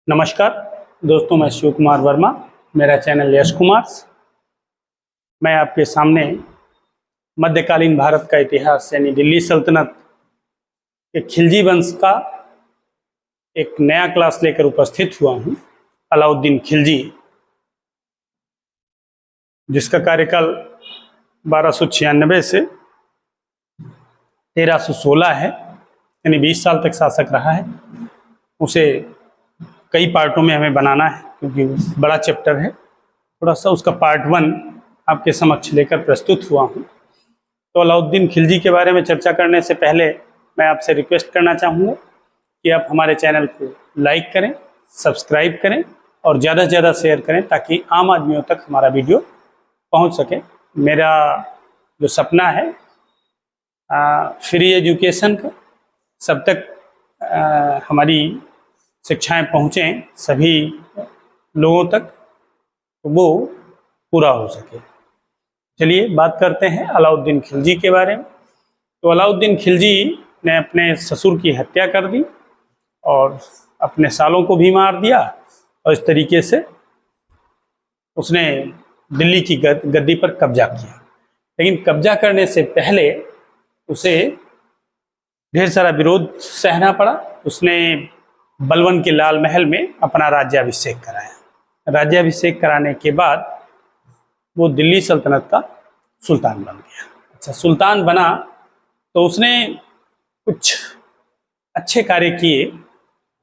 नमस्कार दोस्तों, मैं शिव कुमार वर्मा, मेरा चैनल यश कुमार। मैं आपके सामने मध्यकालीन भारत का इतिहास यानी दिल्ली सल्तनत के खिलजी वंश का एक नया क्लास लेकर उपस्थित हुआ हूँ। अलाउद्दीन खिलजी, जिसका कार्यकाल 1296 से 1316 है, यानी 20 साल तक शासक रहा है। उसे कई पार्टों में हमें बनाना है क्योंकि बड़ा चैप्टर है। थोड़ा सा उसका पार्ट 1 आपके समक्ष लेकर प्रस्तुत हुआ हूँ। तो अलाउद्दीन खिलजी के बारे में चर्चा करने से पहले मैं आपसे रिक्वेस्ट करना चाहूँगा कि आप हमारे चैनल को लाइक करें, सब्सक्राइब करें और ज़्यादा से ज़्यादा शेयर करें ताकि आम आदमियों तक हमारा वीडियो पहुँच सके। मेरा जो सपना है फ्री एजुकेशन का, सब तक हमारी शिक्षाएं पहुँचें सभी लोगों तक, तो वो पूरा हो सके। चलिए बात करते हैं अलाउद्दीन खिलजी के बारे में। तो अलाउद्दीन खिलजी ने अपने ससुर की हत्या कर दी और अपने सालों को भी मार दिया और इस तरीके से उसने दिल्ली की गद्दी पर कब्जा किया। लेकिन कब्जा करने से पहले उसे ढेर सारा विरोध सहना पड़ा। उसने बलवन के लाल महल में अपना राज्याभिषेक कराया। राज्याभिषेक कराने के बाद वो दिल्ली सल्तनत का सुल्तान बन गया। अच्छा, सुल्तान बना तो उसने कुछ अच्छे कार्य किए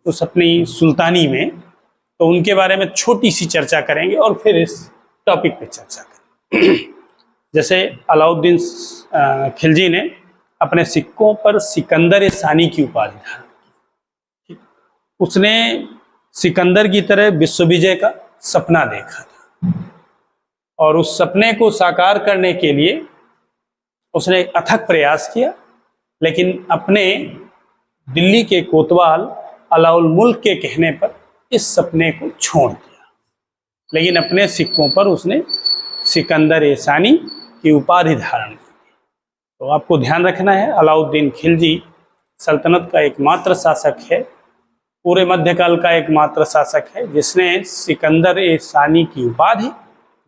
उस अपनी सुल्तानी में, तो उनके बारे में छोटी सी चर्चा करेंगे और फिर इस टॉपिक पे चर्चा करेंगे। जैसे अलाउद्दीन खिलजी ने अपने सिक्कों पर सिकंदर सानी की उपाधि धारण। उसने सिकंदर की तरह विश्व विजय का सपना देखा था और उस सपने को साकार करने के लिए उसने एक अथक प्रयास किया, लेकिन अपने दिल्ली के कोतवाल अलाउल मुल्क के कहने पर इस सपने को छोड़ दिया। लेकिन अपने सिक्कों पर उसने सिकंदर सानी की उपाधि धारण की। तो आपको ध्यान रखना है, अलाउद्दीन खिलजी सल्तनत का एकमात्र शासक है, पूरे मध्यकाल का एकमात्र शासक है जिसने सिकंदर सानी की उपाधि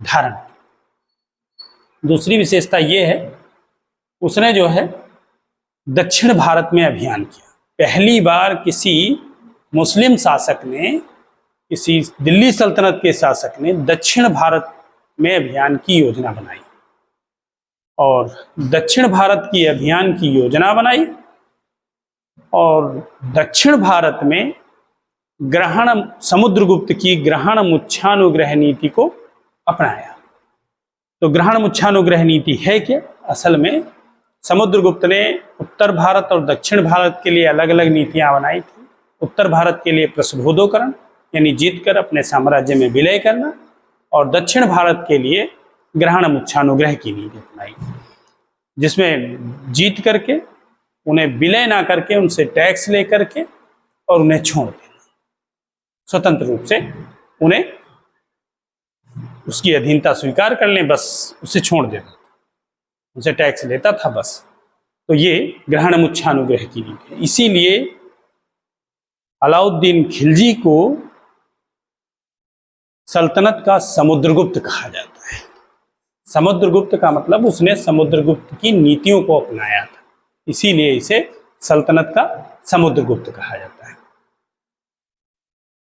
धारण की। दूसरी विशेषता ये है, उसने जो है दक्षिण भारत में अभियान किया। पहली बार किसी मुस्लिम शासक ने, किसी दिल्ली सल्तनत के शासक ने दक्षिण भारत में अभियान की योजना बनाई और दक्षिण भारत की अभियान की योजना बनाई और दक्षिण भारत में समुद्रगुप्त की ग्रहण मुच्छानुग्रह नीति को अपनाया। तो ग्रहण मुच्छानुग्रह नीति है क्या? असल में समुद्रगुप्त ने उत्तर भारत और दक्षिण भारत के लिए अलग अलग नीतियां बनाई थी। उत्तर भारत के लिए प्रस्फोटोकरण यानी जीतकर अपने साम्राज्य में विलय करना, और दक्षिण भारत के लिए ग्रहण मुच्छानुग्रह की नीति अपनाई, जिसमें जीत करके उन्हें विलय ना करके उनसे टैक्स ले करके और उन्हें छोड़ देना, स्वतंत्र रूप से उन्हें उसकी अधीनता स्वीकार कर लें, बस उसे छोड़ देता, उनसे टैक्स लेता था बस। तो ये ग्रहण मुच्छानुग्रह की नीति है। इसीलिए अलाउद्दीन खिलजी को सल्तनत का समुद्रगुप्त कहा जाता है। समुद्रगुप्त का मतलब उसने समुद्रगुप्त की नीतियों को अपनाया था, इसीलिए इसे सल्तनत का समुद्रगुप्त कहा जाता है।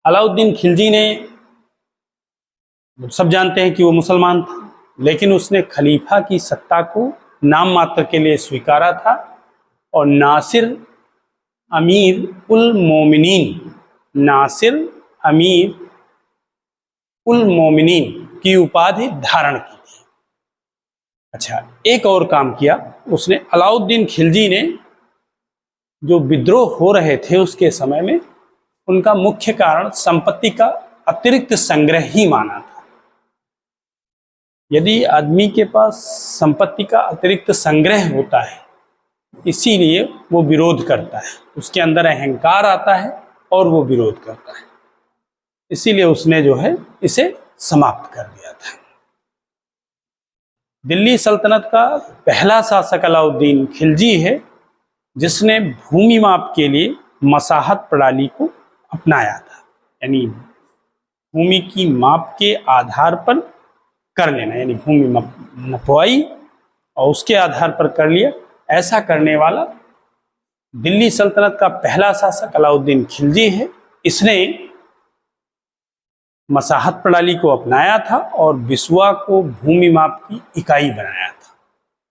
अलाउद्दीन खिलजी ने, सब जानते हैं कि वो मुसलमान था, लेकिन उसने खलीफा की सत्ता को नाम मात्र के लिए स्वीकारा था और नासिर अमीर उल मोमिनीन की उपाधि धारण की थी। अच्छा, एक और काम किया उसने। अलाउद्दीन खिलजी ने जो विद्रोह हो रहे थे उसके समय में, उनका मुख्य कारण संपत्ति का अतिरिक्त संग्रह ही माना था। यदि आदमी के पास संपत्ति का अतिरिक्त संग्रह होता है, इसीलिए वो विरोध करता है, उसके अंदर अहंकार आता है और वो विरोध करता है। इसीलिए उसने जो है इसे समाप्त कर दिया था। दिल्ली सल्तनत का पहला शासक अलाउद्दीन खिलजी है जिसने भूमि माप के लिए मसाहत प्रणाली को अपनाया था। यानी भूमि की माप के आधार पर कर लेना, यानी भूमि नपवाई और उसके आधार पर कर लिया। ऐसा करने वाला दिल्ली सल्तनत का पहला शासक अलाउद्दीन खिलजी है। इसने मसाहत प्रणाली को अपनाया था और बिस्वा को भूमि माप की इकाई बनाया था।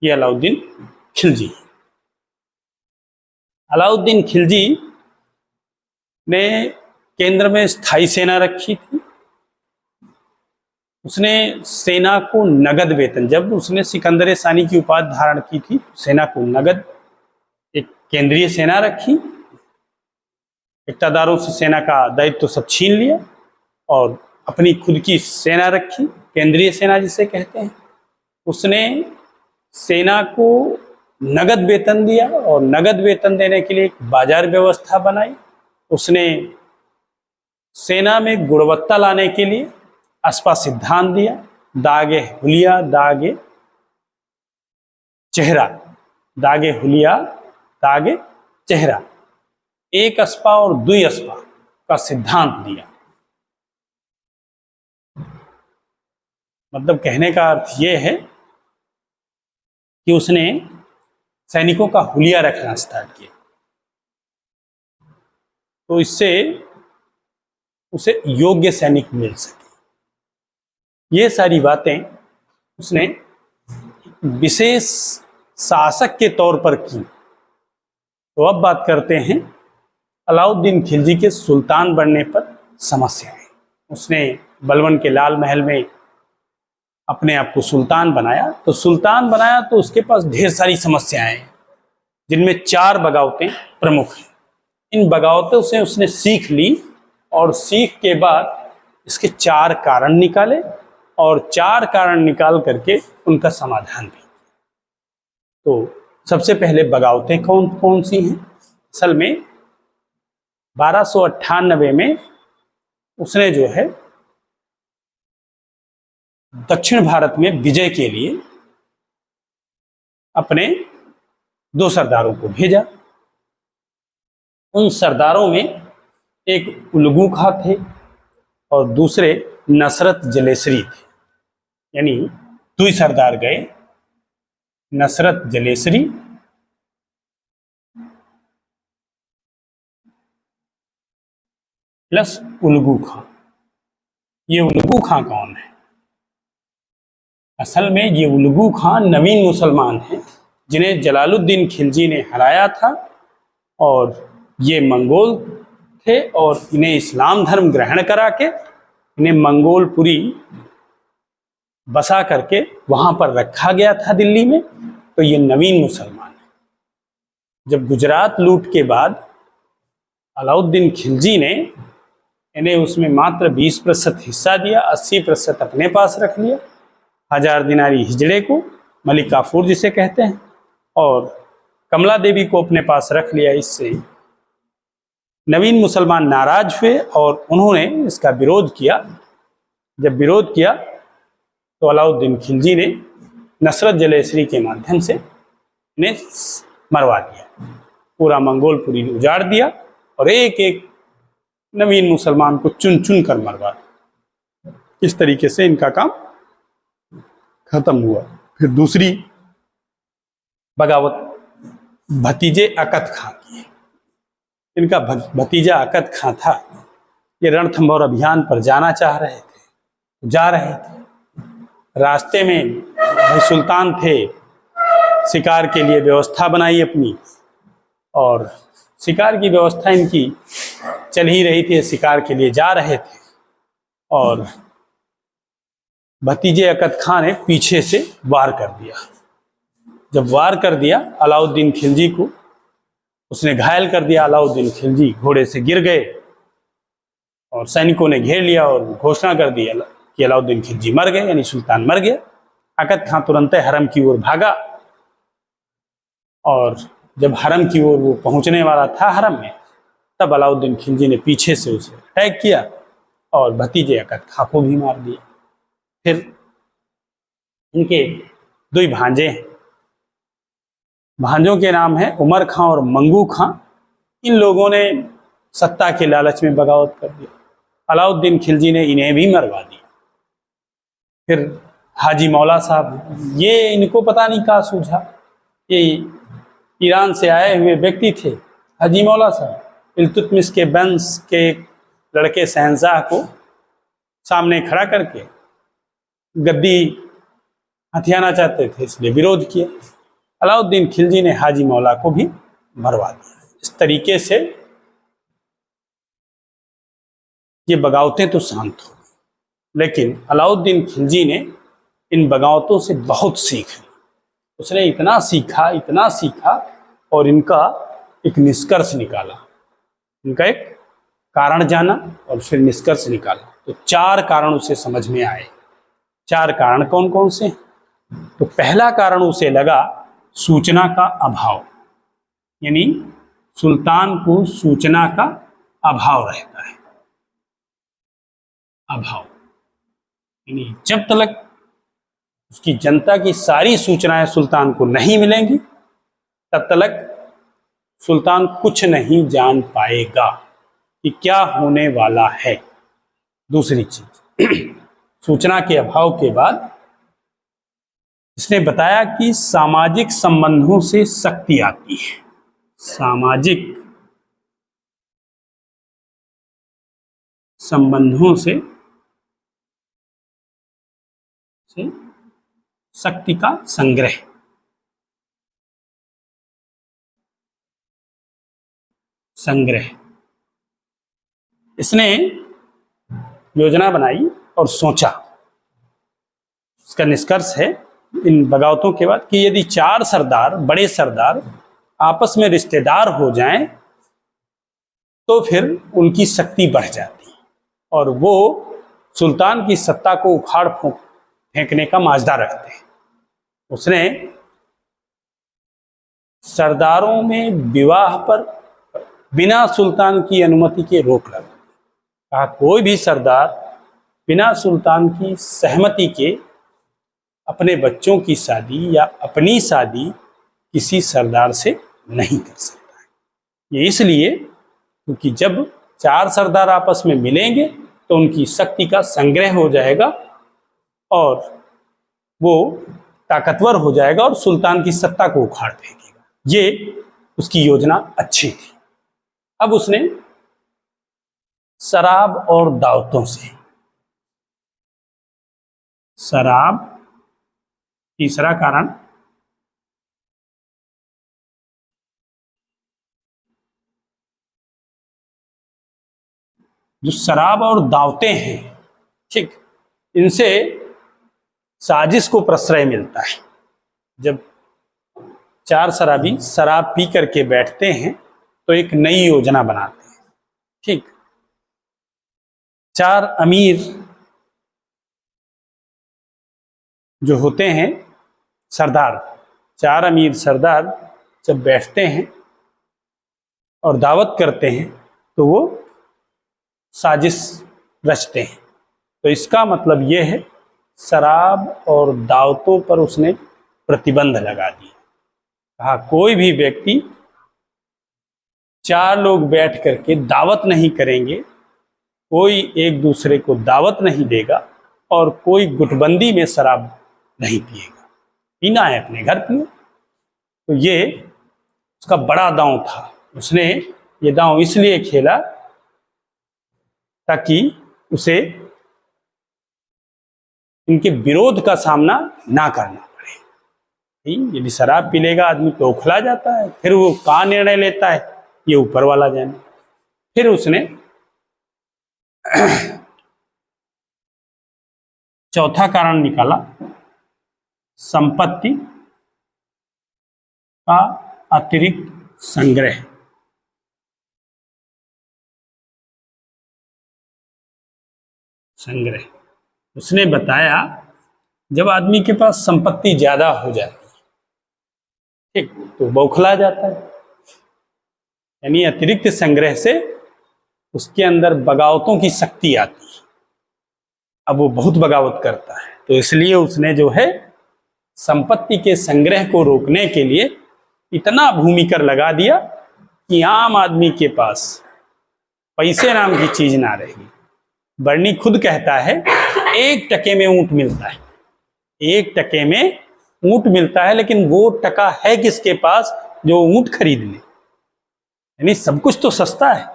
यह अलाउद्दीन खिलजी है। अलाउद्दीन खिलजी ने केंद्र में स्थायी सेना रखी थी। उसने सेना को नगद वेतन, जब उसने सिकंदर सानी की उपाधि धारण की थी, सेना को नगद, एक केंद्रीय सेना रखी, इक्तादारों से सेना का दायित्व तो सब छीन लिया और अपनी खुद की सेना रखी, केंद्रीय सेना जिसे कहते हैं। उसने सेना को नगद वेतन दिया और नगद वेतन देने के लिए एक बाजार व्यवस्था बनाई। उसने सेना में गुणवत्ता लाने के लिए अस्पा सिद्धांत दिया, दागे हुलिया दागे चेहरा, दागे हुलिया दागे चेहरा, एक अस्पा और दुई अस्पा का सिद्धांत दिया। मतलब कहने का अर्थ यह है कि उसने सैनिकों का हुलिया रखना स्टार्ट किया, तो इससे उसे योग्य सैनिक मिल सके। ये सारी बातें उसने विशेष शासक के तौर पर की। तो अब बात करते हैं अलाउद्दीन खिलजी के सुल्तान बनने पर समस्याएं। उसने बलबन के लाल महल में अपने आप को सुल्तान बनाया, तो सुल्तान बनाया तो उसके पास ढेर सारी समस्याएं हैं, जिनमें 4 बगावतें प्रमुख हैं। इन बगावतों से उसने सीख ली और सीख के बाद इसके 4 कारण निकाले और 4 कारण निकाल करके उनका समाधान भी। तो सबसे पहले बगावतें कौन कौन सी हैं? असल में 1298 में उसने जो है दक्षिण भारत में विजय के लिए अपने 2 सरदारों को भेजा। उन सरदारों में एक उलगू खां थे और दूसरे नसरत जलेसरी थे। यानी 2 सरदार गए, नसरत जलेसरी प्लस उलगू खां। ये उलगू खां कौन है? असल में ये उलगू खां नवीन मुसलमान हैं, जिन्हें जलालुद्दीन खिलजी ने हराया था और ये मंगोल थे और इन्हें इस्लाम धर्म ग्रहण करा के इन्हें मंगोलपुरी बसा करके वहां पर रखा गया था दिल्ली में। तो ये नवीन मुसलमान है। जब गुजरात लूट के बाद अलाउद्दीन खिलजी ने इन्हें उसमें मात्र 20% हिस्सा दिया, 80% अपने पास रख लिया। 1000 दिनारी हिजड़े को, मलिक काफूर जिसे कहते हैं, और कमला देवी को अपने पास रख लिया। इससे नवीन मुसलमान नाराज हुए और उन्होंने इसका विरोध किया। जब विरोध किया तो अलाउद्दीन खिलजी ने नसरत जलेसरी के माध्यम से इन्हें मरवा दिया, पूरा मंगोलपुरी उजाड़ दिया और एक एक नवीन मुसलमान को चुन चुन कर मरवा। इस तरीके से इनका काम खत्म हुआ। फिर दूसरी बगावत भतीजे अकत खां की है। इनका भतीजा अकत खां था। ये रणथंभौर अभियान पर जाना चाह रहे थे, जा रहे थे। रास्ते में भाई सुल्तान थे, शिकार के लिए व्यवस्था बनाई अपनी, और शिकार की व्यवस्था इनकी चल ही रही थी, शिकार के लिए जा रहे थे और भतीजे अकत खां ने पीछे से वार कर दिया। जब वार कर दिया अलाउद्दीन खिलजी को, उसने घायल कर दिया। अलाउद्दीन खिलजी घोड़े से गिर गए और सैनिकों ने घेर लिया और घोषणा कर दी कि अलाउद्दीन खिलजी मर गए, यानी सुल्तान मर गया। अकत खां तुरंत हरम की ओर भागा और जब हरम की ओर वो पहुंचने वाला था हरम में, तब अलाउद्दीन खिलजी ने पीछे से उसे अटैक किया और भतीजे अकत खां को भी मार दिया। फिर इनके 2 भांजे हैं। भांजों के नाम है उमर खां और मंगू खां। इन लोगों ने सत्ता के लालच में बगावत कर दिया। अलाउद्दीन खिलजी ने इन्हें भी मरवा दिया। फिर हाजी मौला साहब, ये इनको पता नहीं कहाँ सूझा, ये ईरान से आए हुए व्यक्ति थे। हाजी मौला साहब इल्तुतमिश के वंश के लड़के शहंशाह को सामने खड़ा करके गद्दी हथियाना चाहते थे, इसलिए विरोध किया। अलाउद्दीन खिलजी ने हाजी मौला को भी मरवा दिया। इस तरीके से ये बगावतें तो शांत हो गई, लेकिन अलाउद्दीन खिलजी ने इन बगावतों से बहुत सीख ली। उसने इतना सीखा और इनका एक निष्कर्ष निकाला, इनका एक कारण जाना और फिर निष्कर्ष निकाला। तो 4 कारण उसे समझ में आए। 4 कारण कौन कौन से? तो पहला कारण उसे लगा सूचना का अभाव, यानी सुल्तान को सूचना का अभाव रहता है। अभाव यानी जब तक उसकी जनता की सारी सूचनाएं सुल्तान को नहीं मिलेंगी तब तक सुल्तान कुछ नहीं जान पाएगा कि क्या होने वाला है। दूसरी चीज, सूचना के अभाव के बाद इसने बताया कि सामाजिक संबंधों से शक्ति आती है। सामाजिक संबंधों से शक्ति का संग्रह। इसने योजना बनाई और सोचा। इसका निष्कर्ष है इन बगावतों के बाद कि यदि 4 सरदार, बड़े सरदार आपस में रिश्तेदार हो जाएं तो फिर उनकी शक्ति बढ़ जाती है और वो सुल्तान की सत्ता को उखाड़ फेंकने का माजदा रखते हैं। उसने सरदारों में विवाह पर बिना सुल्तान की अनुमति के रोक लगा। कहा कोई भी सरदार बिना सुल्तान की सहमति के अपने बच्चों की शादी या अपनी शादी किसी सरदार से नहीं कर सकता है। ये इसलिए क्योंकि जब 4 सरदार आपस में मिलेंगे तो उनकी शक्ति का संग्रह हो जाएगा और वो ताकतवर हो जाएगा और सुल्तान की सत्ता को उखाड़ फेंकेगा। ये उसकी योजना अच्छी थी। अब उसने शराब और दावतों से, शराब तीसरा कारण, जो शराब और दावतें हैं, ठीक, इनसे साजिश को प्रश्रय मिलता है। जब 4 शराबी शराब पी करके बैठते हैं तो एक नई योजना बनाते हैं, ठीक। 4 अमीर जो होते हैं सरदार, 4 अमीर सरदार जब बैठते हैं और दावत करते हैं तो वो साजिश रचते हैं। तो इसका मतलब ये है शराब और दावतों पर उसने प्रतिबंध लगा दिया। कहा कोई भी व्यक्ति 4 लोग बैठ करके दावत नहीं करेंगे, कोई एक दूसरे को दावत नहीं देगा और कोई गुटबंदी में शराब नहीं पिएगा। पीना है अपने घर पियो। तो ये उसका बड़ा दांव था। उसने ये दांव इसलिए खेला ताकि उसे इनके विरोध का सामना ना करना पड़े। यदि शराब पी लेगा आदमी तो उखला जाता है, फिर वो कहाँ निर्णय लेता है ये ऊपर वाला जाने। फिर उसने चौथा कारण निकाला, संपत्ति का अतिरिक्त संग्रह। उसने बताया जब आदमी के पास संपत्ति ज्यादा हो जाती है, ठीक, तो बौखला जाता है। यानी अतिरिक्त संग्रह से उसके अंदर बगावतों की शक्ति आती है। अब वो बहुत बगावत करता है, तो इसलिए उसने जो है संपत्ति के संग्रह को रोकने के लिए इतना भूमि कर लगा दिया कि आम आदमी के पास पैसे नाम की चीज ना रहेगी। बर्नी खुद कहता है 1 टके में ऊंट मिलता है, 1 टके में ऊंट मिलता है, लेकिन वो टका है किसके पास जो ऊंट खरीद ले। यानी सब कुछ तो सस्ता है,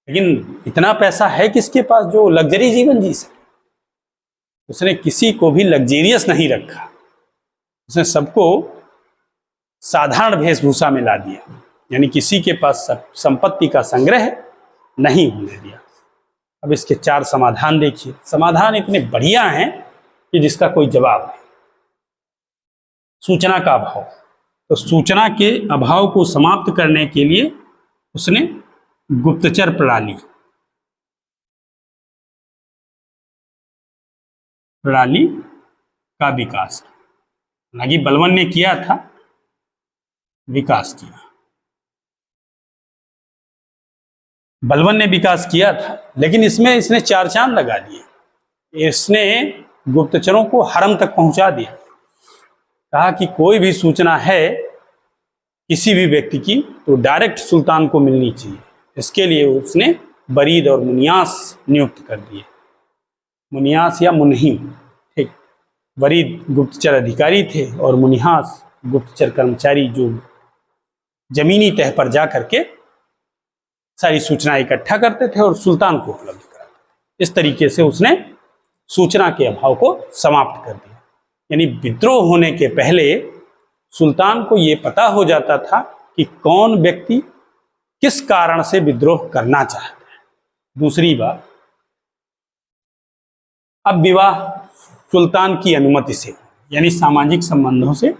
लेकिन इतना पैसा है किसके पास जो लग्जरी जीवन जी सके। उसने किसी को भी लग्जेरियस नहीं रखा, उसने सबको साधारण वेशभूषा में ला दिया, यानी किसी के पास संपत्ति का संग्रह नहीं होने दिया। अब इसके 4 समाधान देखिए। समाधान इतने बढ़िया हैं कि जिसका कोई जवाब नहीं। सूचना का अभाव, तो सूचना के अभाव को समाप्त करने के लिए उसने गुप्तचर प्रणाली का विकास किया। हालांकि बलवन ने किया था, विकास किया, बलवन ने विकास किया था, लेकिन इसमें इसने 4 चांद लगा दिए। इसने गुप्तचरों को हरम तक पहुंचा दिया। कहा कि कोई भी सूचना है किसी भी व्यक्ति की तो डायरेक्ट सुल्तान को मिलनी चाहिए। इसके लिए उसने बरीद और मुनियास नियुक्त कर दिए। मुनियास या मुनही, ठीक, बरीद गुप्तचर अधिकारी थे और मुनिहास गुप्तचर कर्मचारी जो जमीनी तह पर जा करके सारी सूचना इकट्ठा करते थे और सुल्तान को उपलब्ध कराते। इस तरीके से उसने सूचना के अभाव को समाप्त कर दिया। यानी विद्रोह होने के पहले सुल्तान को यह पता हो जाता था कि कौन व्यक्ति किस कारण से विद्रोह करना चाहता है। दूसरी बात, अब विवाह सुल्तान की अनुमति से, यानी सामाजिक संबंधों से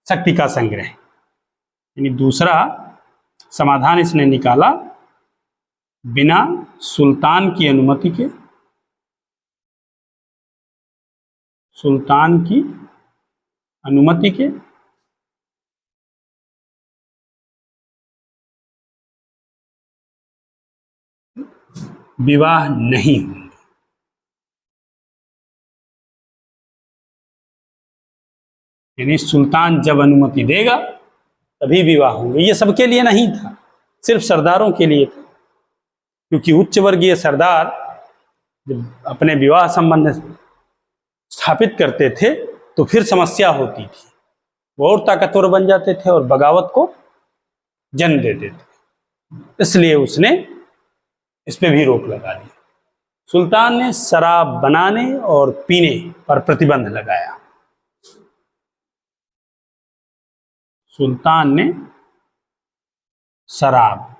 शक्ति का संग्रह। यानी दूसरा समाधान इसने निकाला, बिना सुल्तान की अनुमति के, सुल्तान की अनुमति के विवाह नहीं होंगे। यानी सुल्तान जब अनुमति देगा तभी विवाह होंगे। ये सबके लिए नहीं था, सिर्फ सरदारों के लिए था, क्योंकि उच्च वर्गीय सरदार जब अपने विवाह संबंध स्थापित करते थे तो फिर समस्या होती थी, वो और ताकतवर बन जाते थे और बगावत को जन्म देते थे। इसलिए उसने इस पे भी रोक लगा दी। सुल्तान ने शराब बनाने और पीने पर प्रतिबंध लगाया। सुल्तान ने शराब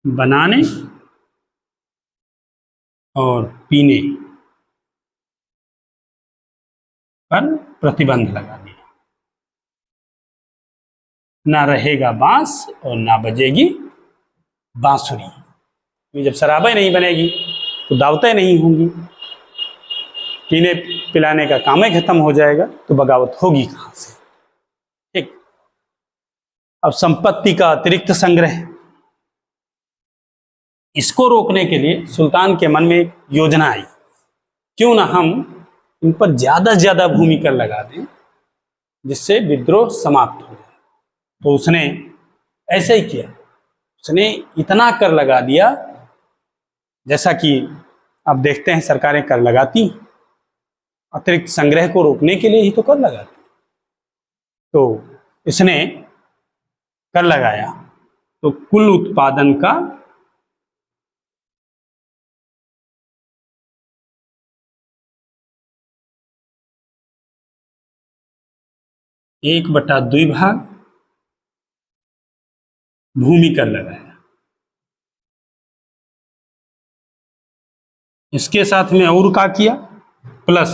बनाने और पीने पर प्रतिबंध लगा दिया। ना रहेगा बांस और ना बजेगी बांसुरी। जब शराबें नहीं बनेगी तो दावतें नहीं होंगी, पीने पिलाने का काम ही खत्म हो जाएगा, तो बगावत होगी कहां से। ठीक। अब संपत्ति का अतिरिक्त संग्रह, इसको रोकने के लिए सुल्तान के मन में एक योजना आई, क्यों ना हम इन पर ज्यादा से ज्यादा भूमि कर लगा दें जिससे विद्रोह समाप्त हो जाए। तो उसने ऐसे ही किया, उसने इतना कर लगा दिया, जैसा कि आप देखते हैं सरकारें कर लगाती, अतिरिक्त संग्रह को रोकने के लिए ही तो कर लगाती। तो इसने कर लगाया तो कुल उत्पादन का 1/2 भाग भूमि कर लगाया। इसके साथ में और क्या किया, प्लस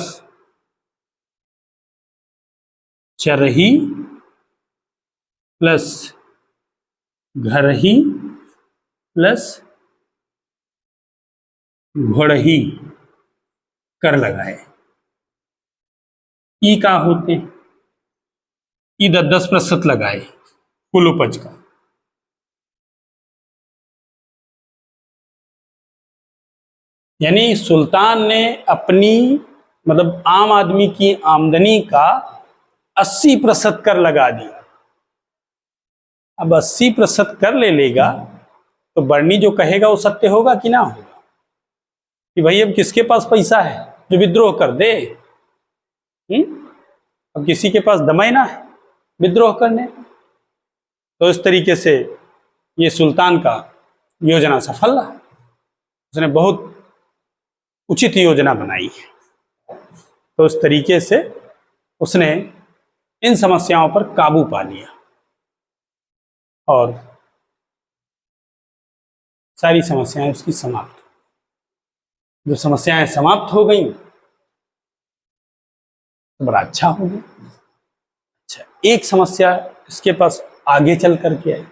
चरही प्लस घरही प्लस घोड़ही कर लगाए। ई का होते, ई 10% लगाए कुल उपज का। यानी सुल्तान ने अपनी मतलब आम आदमी की आमदनी का 80% कर लगा दिया। अब 80% कर ले लेगा तो बर्नी जो कहेगा वो सत्य होगा कि ना होगा, कि भाई अब किसके पास पैसा है जो विद्रोह कर दे। अब किसी के पास दमाई ना है विद्रोह करने। तो इस तरीके से ये सुल्तान का योजना सफल रहा। उसने बहुत उचित योजना बनाई है। तो इस तरीके से उसने इन समस्याओं पर काबू पा लिया और सारी समस्याएं उसकी समाप्त। जो समस्याएं समाप्त हो गई तो बड़ा अच्छा हो गया। अच्छा, एक समस्या इसके पास आगे चल करके आई।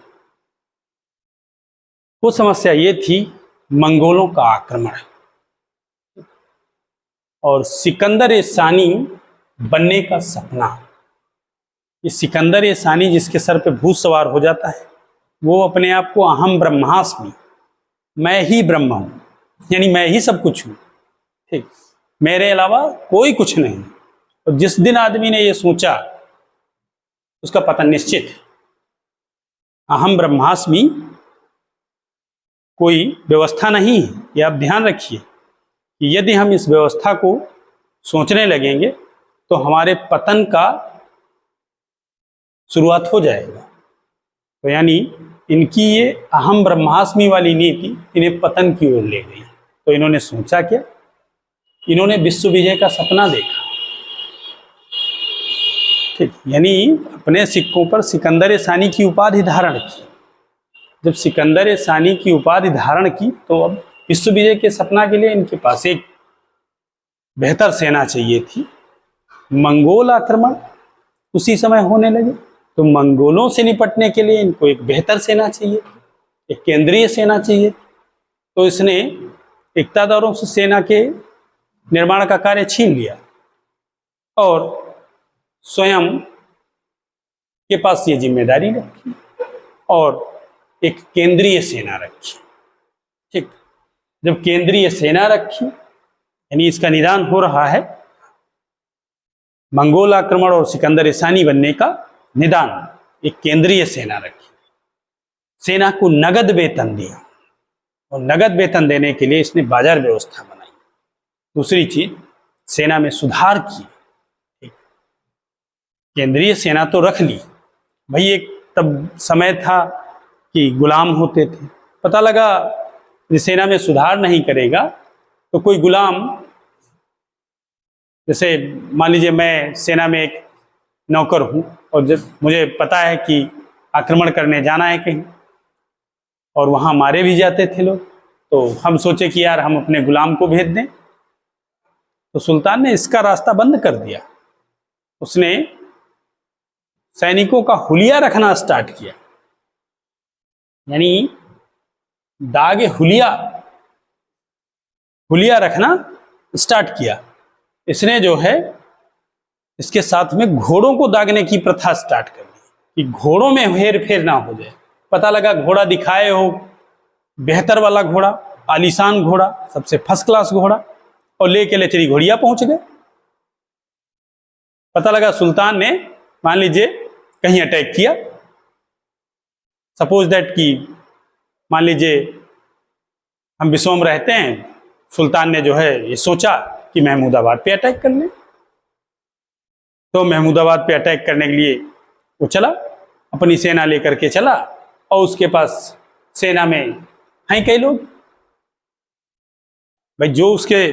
वो समस्या ये थी मंगोलों का आक्रमण और सिकंदर सानी बनने का सपना। ये सिकंदर सानी जिसके सर पे भूत सवार हो जाता है, वो अपने आप को अहम ब्रह्मास्मि, मैं ही ब्रह्म हूं, यानी मैं ही सब कुछ हूं, ठीक, मेरे अलावा कोई कुछ नहीं। और जिस दिन आदमी ने ये सोचा उसका पतन निश्चित है। अहम ब्रह्मास्मि कोई व्यवस्था नहीं है, ये आप ध्यान रखिए कि यदि हम इस व्यवस्था को सोचने लगेंगे तो हमारे पतन का शुरुआत हो जाएगा। तो यानी इनकी ये अहम ब्रह्मास्मि वाली नीति इन्हें पतन की ओर ले गई। तो इन्होंने सोचा क्या, इन्होंने विश्व विजय का सपना देखा, ठीक, यानी अपने सिक्कों पर सिकंदर सानी की उपाधि धारण की। जब सिकंदर सानी की उपाधि धारण की तो अब विश्व विजय के सपना के लिए इनके पास एक बेहतर सेना चाहिए थी। मंगोल आक्रमण उसी समय होने लगे, तो मंगोलों से निपटने के लिए इनको एक बेहतर सेना चाहिए, एक केंद्रीय सेना चाहिए। तो इसने इक्तादारों से सेना के निर्माण का कार्य छीन लिया और स्वयं के पास ये जिम्मेदारी रखी और एक केंद्रीय सेना रखी, ठीक। जब केंद्रीय सेना रखी यानी इसका निदान हो रहा है, मंगोल आक्रमण और सिकंदर सानी बनने का निदान। एक केंद्रीय सेना रखी, सेना को नगद वेतन दिया और नगद वेतन देने के लिए इसने बाजार व्यवस्था बनाई। दूसरी चीज, सेना में सुधार किए। केंद्रीय सेना तो रख ली भाई, एक तब समय था कि गुलाम होते थे, पता लगा कि सेना में सुधार नहीं करेगा तो कोई गुलाम, जैसे मान लीजिए मैं सेना में एक नौकर हूं और जब मुझे पता है कि आक्रमण करने जाना है कहीं और वहां मारे भी जाते थे लोग, तो हम सोचे कि यार हम अपने गुलाम को भेज दें। तो सुल्तान ने इसका रास्ता बंद कर दिया। उसने सैनिकों का हुलिया रखना स्टार्ट किया, यानी दागे हुलिया रखना स्टार्ट किया। इसने जो है इसके साथ में घोड़ों को दागने की प्रथा स्टार्ट कर दी कि घोड़ों में हेर फेर ना हो जाए। पता लगा घोड़ा दिखाए हो बेहतर वाला घोड़ा, आलीशान घोड़ा, सबसे फर्स्ट क्लास घोड़ा, और लेके लेचरी घोड़िया पहुंच गए। पता लगा सुल्तान ने मान लीजिए कहीं अटैक किया, सपोज दैट कि मान लीजिए हम विश्व में रहते हैं, सुल्तान ने जो है ये सोचा कि महमूदाबाद पे अटैक कर ले। तो महमूदाबाद पे अटैक करने के लिए वो चला, अपनी सेना लेकर के चला और उसके पास सेना में हैं कई लोग भाई, जो उसके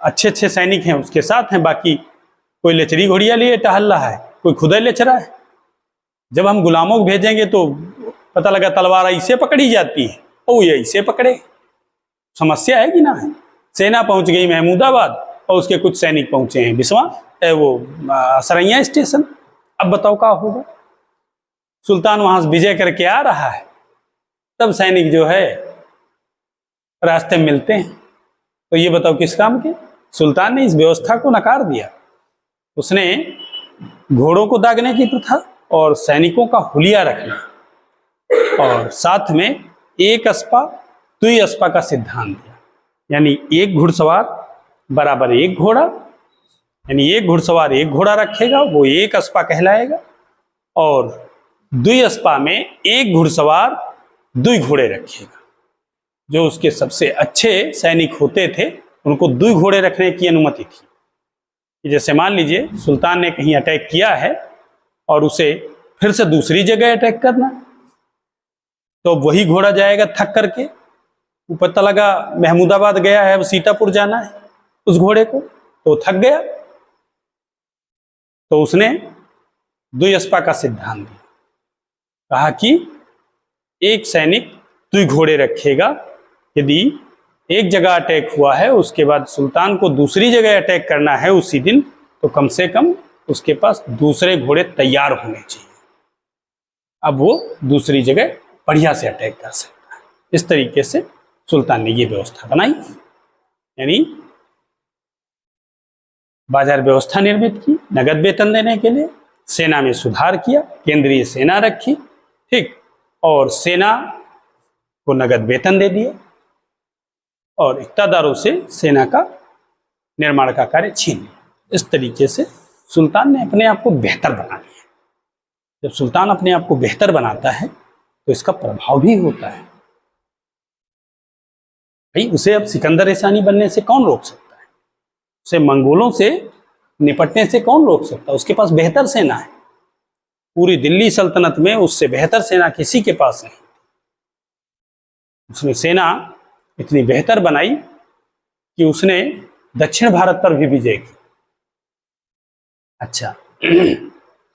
अच्छे अच्छे सैनिक हैं उसके साथ हैं, बाकी कोई लेचरी घोड़िया लिए टहल रहा है, कोई खुदा लेच रहा है। जब हम गुलामों को भेजेंगे तो पता लगा तलवार ऐसे पकड़ी जाती है और ये ऐसे पकड़े, समस्या है कि ना है। सेना पहुंच गई महमूदाबाद और उसके कुछ सैनिक पहुंचे हैं बिस्वा वो सरैया स्टेशन। अब बताओ क्या होगा। सुल्तान वहां से विजय करके आ रहा है, तब सैनिक जो है रास्ते में मिलते हैं। तो ये बताओ किस काम के। सुल्तान ने इस व्यवस्था को नकार दिया। उसने घोड़ों को दागने की प्रथा और सैनिकों का हुलिया रखना और साथ में एक अस्पा दुई अस्पा का सिद्धांत दिया, यानी एक घुड़सवार बराबर एक घोड़ा, यानी एक घुड़सवार एक घोड़ा रखेगा वो एक अस्पा कहलाएगा, और दुई अस्पा में एक घुड़सवार दुई घोड़े रखेगा। जो उसके सबसे अच्छे सैनिक होते थे उनको 2 घोड़े रखने की अनुमति थी कि जैसे मान लीजिए सुल्तान ने कहीं अटैक किया है और उसे फिर से दूसरी जगह अटैक करना, तो वही घोड़ा जाएगा थक करके। वो पता लगा महमूदाबाद गया है, अब सीतापुर जाना है उस घोड़े को, तो थक गया। तो उसने द्विअस्पा का सिद्धांत दिया, कहा कि एक सैनिक 2 घोड़े रखेगा, यदि एक जगह अटैक हुआ है उसके बाद सुल्तान को दूसरी जगह अटैक करना है उसी दिन, तो कम से कम उसके पास दूसरे घोड़े तैयार होने चाहिए। अब वो दूसरी जगह बढ़िया से अटैक कर सकता है। इस तरीके से सुल्तान ने ये व्यवस्था बनाई, यानी बाजार व्यवस्था निर्मित की नगद वेतन देने के लिए, सेना में सुधार किया, केंद्रीय सेना रखी, ठीक, और सेना को नगद वेतन दे दिया और इक्तादारों से सेना का निर्माण का कार्य छीन लिया। इस तरीके से सुल्तान ने अपने आप को बेहतर बना लिया। जब सुल्तान अपने आप को बेहतर बनाता है तो इसका प्रभाव भी होता है। भाई उसे अब सिकंदर ईसानी बनने से कौन रोक सकता है? उसे मंगोलों से निपटने से कौन रोक सकता है? उसके पास बेहतर सेना है। पूरी दिल्ली सल्तनत में उससे बेहतर सेना किसी के पास नहीं। उसने सेना इतनी बेहतर बनाई कि उसने दक्षिण भारत पर भी विजय की। अच्छा,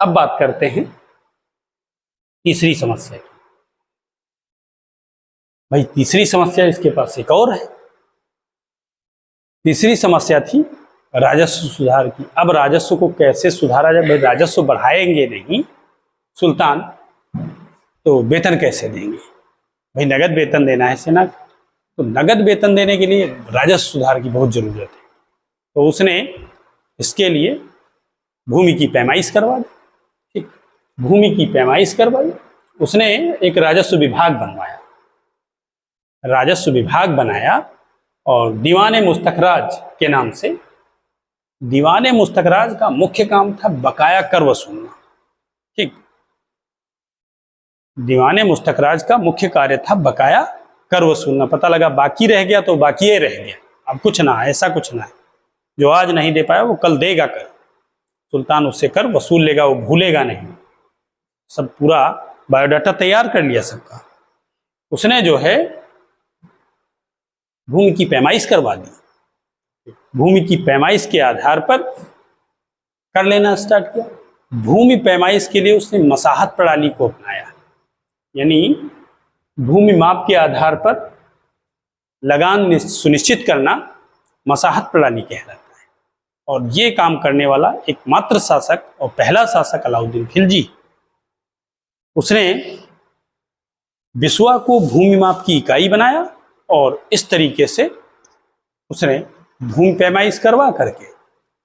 अब बात करते हैं तीसरी समस्या की। भाई तीसरी समस्या इसके पास एक और है। तीसरी समस्या थी राजस्व सुधार की। अब राजस्व को कैसे सुधारा जाए? भाई राजस्व बढ़ाएंगे नहीं सुल्तान तो वेतन कैसे देंगे? भाई नगद वेतन देना है सेना, तो नगद वेतन देने के लिए राजस्व सुधार की बहुत जरूरत है। तो उसने इसके लिए भूमि की पैमाइश करवा दी। ठीक, भूमि की पैमाइश करवाई। उसने एक राजस्व विभाग बनवाया, राजस्व विभाग बनाया और दीवाने मुस्तखराज के नाम से। दीवाने मुस्तखराज का मुख्य काम था बकाया कर वसूलना। ठीक, दीवाने मुस्तखराज का मुख्य कार्य था बकाया कर वसूलना। पता लगा बाकी रह गया तो बाकी ही रह गया, अब कुछ ना, ऐसा कुछ ना है। जो आज नहीं दे पाया वो कल देगा कर। सुल्तान उससे कर वसूल लेगा, वो भूलेगा नहीं। सब पूरा बायोडाटा तैयार कर लिया सबका। उसने जो है भूमि की पैमाइश करवा दी। भूमि की पैमाइश के आधार पर कर लेना स्टार्ट किया। भूमि पैमाइश के लिए उसने मसाहत प्रणाली को अपनाया, यानी भूमि माप के आधार पर लगान सुनिश्चित करना मसाहत प्रणाली कहलाता है। और ये काम करने वाला एकमात्र शासक और पहला शासक अलाउद्दीन खिलजी। उसने बिस्वा को भूमि माप की इकाई बनाया और इस तरीके से उसने भूमि पैमाइश करवा करके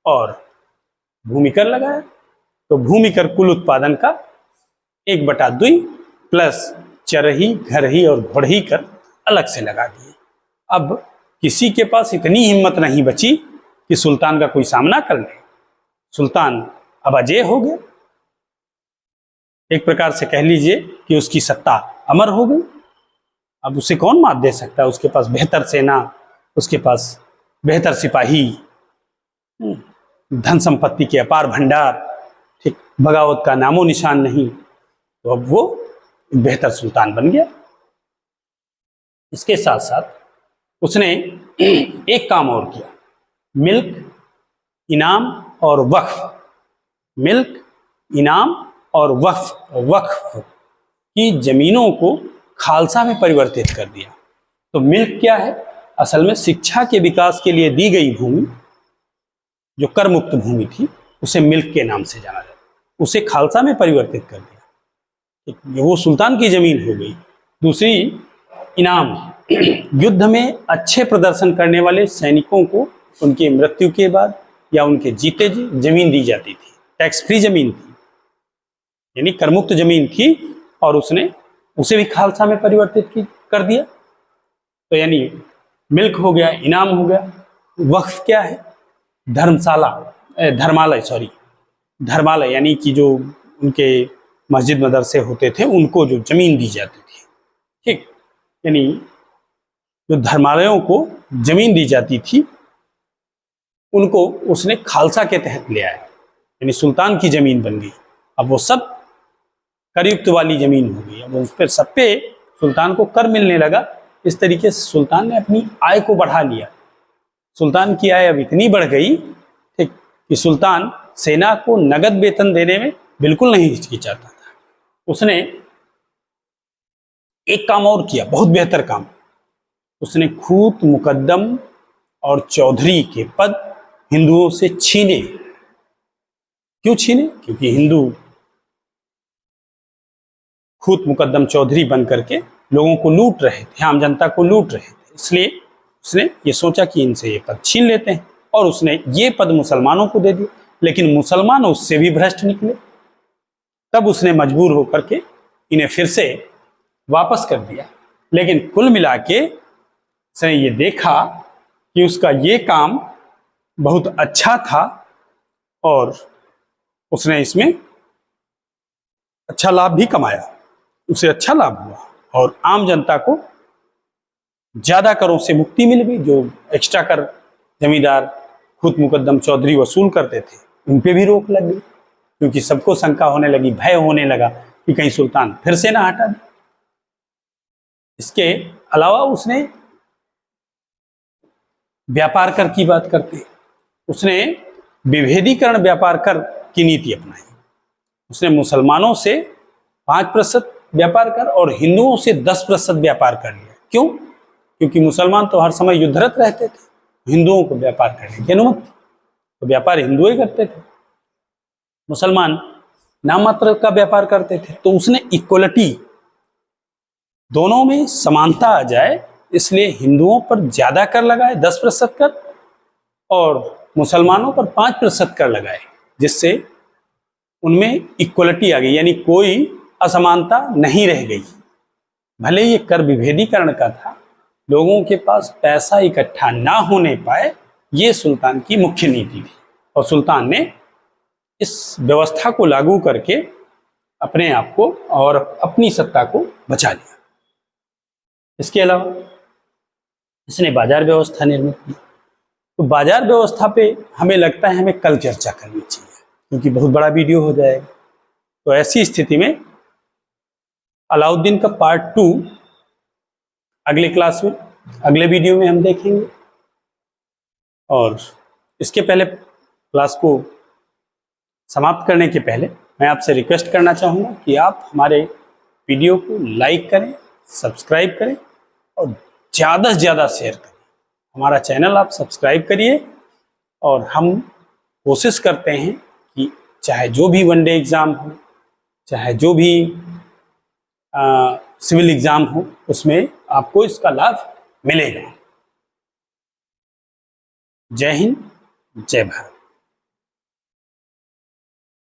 और भूमि कर लगाया। तो भूमि कर कुल उत्पादन का 1/2 प्लस चरही, घरही और घोड़ही कर अलग से लगा दिए। अब किसी के पास इतनी हिम्मत नहीं बची कि सुल्तान का कोई सामना कर ले। सुल्तान अब अजेय हो गया। एक प्रकार से कह लीजिए कि उसकी सत्ता अमर हो गई। अब उसे कौन मात दे सकता है? उसके पास बेहतर सेना, उसके पास बेहतर सिपाही, धन संपत्ति के अपार भंडार, ठीक, बगावत का नामो निशान नहीं। तो अब वो बेहतर सुल्तान बन गया। इसके साथ साथ उसने एक काम और किया, मिल्क, इनाम और वक्फ। मिल्क, इनाम और वक्फ की जमीनों को खालसा में परिवर्तित कर दिया। तो मिल्क क्या है? असल में शिक्षा के विकास के लिए दी गई भूमि, जो कर मुक्त भूमि थी, उसे मिल्क के नाम से जाना जाता, उसे खालसा में परिवर्तित कर दिया। वो सुल्तान की जमीन हो गई। दूसरी, इनाम। युद्ध में अच्छे प्रदर्शन करने वाले सैनिकों को उनकी मृत्यु के बाद या उनके जीते जी जमीन दी जाती थी। टैक्स फ्री जमीन थी, यानी करमुक्त जमीन थी, और उसने उसे भी खालसा में परिवर्तित कर दिया। तो यानी मिल्क हो गया, इनाम हो गया। वक्फ क्या है? धर्मालय, यानी कि जो उनके मस्जिद मदरसे होते थे उनको जो जमीन दी जाती थी। ठीक, यानी जो धर्मालयों को जमीन दी जाती थी उनको उसने खालसा के तहत ले आया, यानी सुल्तान की जमीन बन गई। अब वो सब करयुक्त वाली जमीन हो गई। अब उस पर सब पे सुल्तान को कर मिलने लगा। इस तरीके से सुल्तान ने अपनी आय को बढ़ा लिया। सुल्तान की आय अब इतनी बढ़ गई ठीक कि सुल्तान सेना को नगद वेतन देने में बिल्कुल नहीं हिचकिचाता था। उसने एक काम और किया, बहुत बेहतर काम। उसने खूत, मुकद्दम और चौधरी के पद हिंदुओं से छीने। क्यों छीने? क्योंकि हिंदू खूत, मुकद्दम, चौधरी बन करके लोगों को लूट रहे थे, आम जनता को लूट रहे थे। इसलिए उसने ये सोचा कि इनसे ये पद छीन लेते हैं और उसने ये पद मुसलमानों को दे दिए। लेकिन मुसलमान उससे भी भ्रष्ट निकले। तब उसने मजबूर होकर के इन्हें फिर से वापस कर दिया। लेकिन कुल मिला के उसने ये देखा कि उसका ये काम बहुत अच्छा था और उसने इसमें अच्छा लाभ भी कमाया। उसे अच्छा लाभ हुआ और आम जनता को ज्यादा करों से मुक्ति मिल गई। जो एक्स्ट्रा कर जमींदार, खूत, मुकद्दम, चौधरी वसूल करते थे उन पे भी रोक लग गई, क्योंकि सबको शंका होने लगी, भय होने लगा कि कहीं सुल्तान फिर से ना हटा दे। इसके अलावा उसने व्यापार कर की बात करते, उसने विभेदीकरण व्यापार कर की नीति अपनाई। उसने मुसलमानों से 5% व्यापार कर और हिंदुओं से 10% व्यापार कर लिया। क्यों? क्योंकि मुसलमान तो हर समय युद्धरत रहते थे, हिंदुओं को व्यापार करने की अनुमति, तो व्यापार हिंदू ही करते थे, मुसलमान नाम मात्र का व्यापार करते थे। तो उसने इक्वलिटी, दोनों में समानता आ जाए, इसलिए हिंदुओं पर ज्यादा कर लगाए 10% कर और मुसलमानों पर 5% कर लगाए, जिससे उनमें इक्वलिटी आ गई, यानी कोई असमानता नहीं रह गई। भले ये कर विभेदीकरण का था, लोगों के पास पैसा इकट्ठा ना होने पाए, ये सुल्तान की मुख्य नीति थी और सुल्तान ने इस व्यवस्था को लागू करके अपने आप को और अपनी सत्ता को बचा लिया। इसके अलावा इसने बाजार व्यवस्था निर्मित की। तो बाजार व्यवस्था पे हमें लगता है हमें कल चर्चा करनी चाहिए, क्योंकि बहुत बड़ा वीडियो हो जाएगा। तो ऐसी स्थिति में अलाउद्दीन का पार्ट 2 अगले क्लास में, अगले वीडियो में हम देखेंगे। और इसके पहले क्लास को समाप्त करने के पहले मैं आपसे रिक्वेस्ट करना चाहूँगा कि आप हमारे वीडियो को लाइक करें, सब्सक्राइब करें और ज़्यादा से ज़्यादा शेयर करें। हमारा चैनल आप सब्सक्राइब करिए और हम कोशिश करते हैं कि चाहे जो भी वनडे एग्ज़ाम हो, चाहे जो भी सिविल एग्ज़ाम हो, उसमें आपको इसका लाभ मिलेगा। जय हिंद, जय भारत।